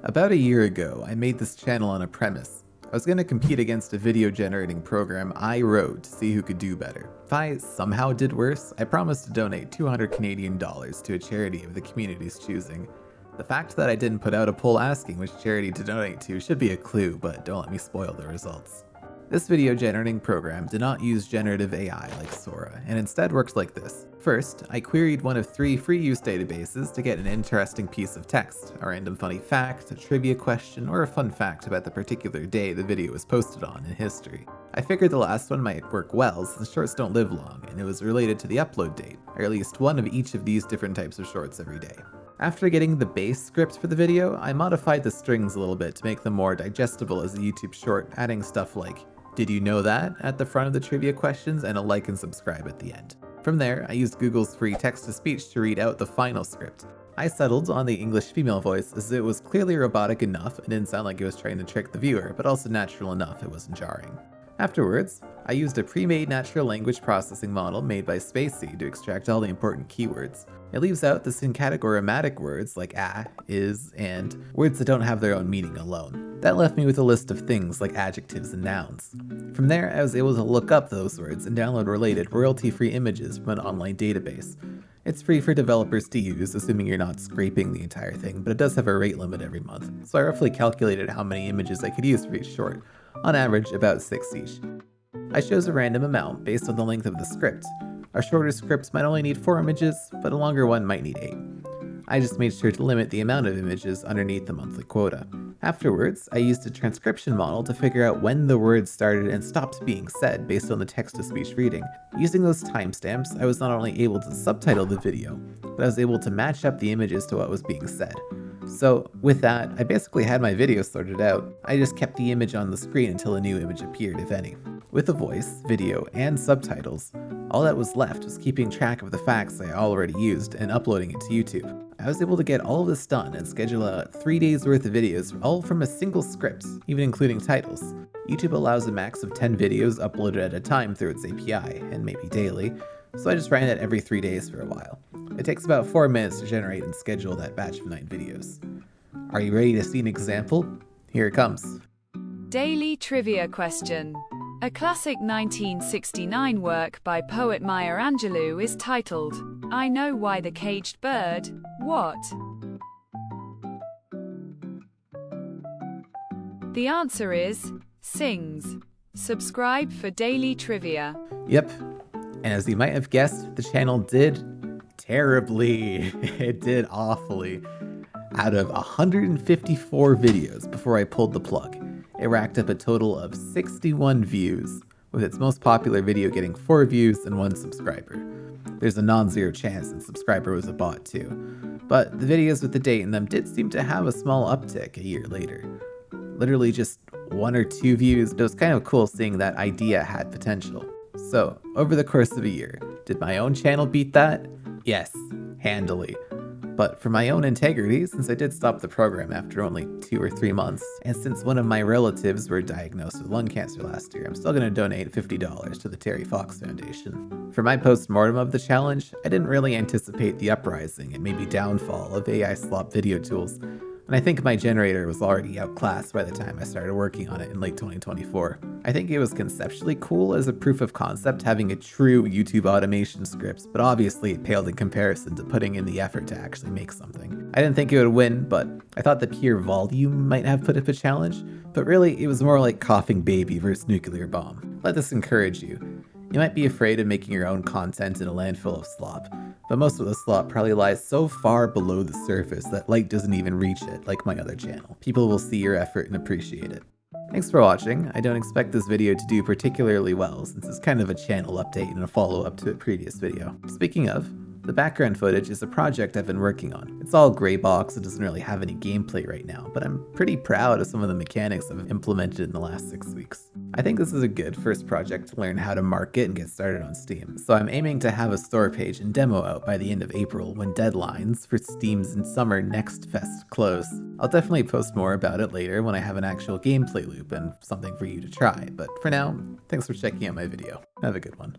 About a year ago, I made this channel on a premise. I was going to compete against a video generating program I wrote to see who could do better. If I somehow did worse, I promised to donate 200 Canadian dollars to a charity of the community's choosing. The fact that I didn't put out a poll asking which charity to donate to should be a clue, but don't let me spoil the results. This video generating program did not use generative AI like Sora, and instead worked like this. First, I queried one of 3 free-use databases to get an interesting piece of text, a random funny fact, a trivia question, or a fun fact about the particular day the video was posted on in history. I figured the last one might work well since shorts don't live long, and it was related to the upload date. I released one of each of these different types of shorts every day. After getting the base script for the video, I modified the strings a little bit to make them more digestible as a YouTube short, adding stuff like, "Did you know that?" at the front of the trivia questions and a like and subscribe at the end. From there, I used Google's free text-to-speech to read out the final script. I settled on the English female voice as it was clearly robotic enough and didn't sound like it was trying to trick the viewer, but also natural enough it wasn't jarring. Afterwards, I used a pre-made natural language processing model made by Zsky to extract all the important keywords. It leaves out the syncategorematic words like is, and words that don't have their own meaning alone. That left me with a list of things like adjectives and nouns. From there, I was able to look up those words and download related royalty-free images from an online database. It's free for developers to use, assuming you're not scraping the entire thing, but it does have a rate limit every month, so I roughly calculated how many images I could use for each short, on average about 6 each. I chose a random amount based on the length of the script. A shorter script might only need 4 images, but a longer one might need 8. I just made sure to limit the amount of images underneath the monthly quota. Afterwards, I used a transcription model to figure out when the words started and stopped being said based on the text-to-speech reading. Using those timestamps, I was not only able to subtitle the video, but I was able to match up the images to what was being said. So with that, I basically had my video sorted out. I just kept the image on the screen until a new image appeared, if any. With a voice, video, and subtitles, all that was left was keeping track of the facts I already used and uploading it to YouTube. I was able to get all of this done and schedule out 3 days worth of videos, all from a single script, even including titles. YouTube allows a max of 10 videos uploaded at a time through its API, and maybe daily, so I just ran it every 3 days for a while. It takes about 4 minutes to generate and schedule that batch of 9 videos. Are you ready to see an example? Here it comes. Daily trivia question. A classic 1969 work by poet Maya Angelou is titled, "I Know Why the Caged Bird, What?" The answer is, sings. Subscribe for daily trivia. Yep, and as you might have guessed, the channel did terribly. It did awfully. Out of 154 videos before I pulled the plug, it racked up a total of 61 views, with its most popular video getting 4 views and 1 subscriber. There's a non-zero chance that subscriber was a bot too, but the videos with the date in them did seem to have a small uptick a year later. Literally just 1 or 2 views, but it was kind of cool seeing that idea had potential. So, over the course of a year, did my own channel beat that? Yes, handily. But for my own integrity, since I did stop the program after only 2 or 3 months, and since one of my relatives were diagnosed with lung cancer last year, I'm still going to donate $50 to the Terry Fox Foundation. For my post-mortem of the challenge, I didn't really anticipate the uprising and maybe downfall of AI slop video tools, and I think my generator was already outclassed by the time I started working on it in late 2024. I think it was conceptually cool as a proof of concept having a true YouTube automation script, but obviously it paled in comparison to putting in the effort to actually make something. I didn't think it would win, but I thought the pure volume might have put up a challenge, but really it was more like coughing baby versus nuclear bomb. Let this encourage you. You might be afraid of making your own content in a landfill of slop, but most of the slop probably lies so far below the surface that light doesn't even reach it, like my other channel. People will see your effort and appreciate it. Thanks for watching. I don't expect this video to do particularly well, since it's kind of a channel update and a follow-up to a previous video. Speaking of, the background footage is a project I've been working on. It's all gray box, it doesn't really have any gameplay right now, but I'm pretty proud of some of the mechanics I've implemented in the last 6 weeks. I think this is a good first project to learn how to market and get started on Steam, so I'm aiming to have a store page and demo out by the end of April when deadlines for Steam's Summer Next Fest close. I'll definitely post more about it later when I have an actual gameplay loop and something for you to try, but for now, thanks for checking out my video. Have a good one.